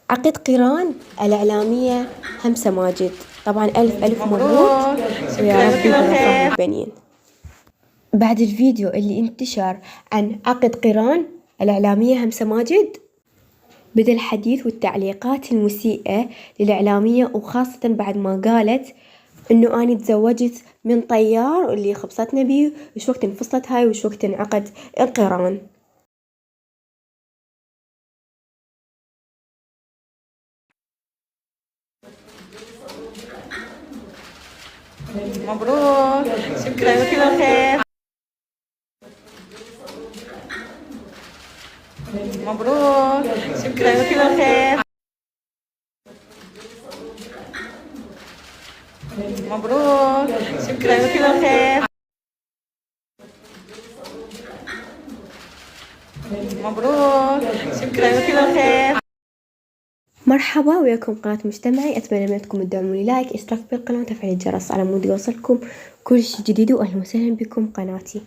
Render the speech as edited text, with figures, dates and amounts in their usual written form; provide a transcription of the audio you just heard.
عقد قيران الإعلامية همسة ماجد. طبعا ألف مبروك ويا رب يوفقها البنين. بعد الفيديو اللي انتشر عن عقد قيران الإعلامية همسة ماجد، بدأ الحديث والتعليقات المسيئة للإعلامية، وخاصة بعد ما قالت إنه أنا تزوجت من طيار واللي خبصتنا بيه، وش وقت انفصلت هاي وش وقت انعقد القيران. مبروك، شكرا وكل الخير. مبروك، شكرا وكل الخير. مبروك، شكرا وكل الخير. مبروك، شكرا وكل الخير. مرحبا وياكم قناة مجتمعي. أتمنى منكم تدعموني لايك، اشتراك بالقناة وتفعيل الجرس على مود يوصلكم كل شي جديد، وأهلا وسهلا بكم قناتي.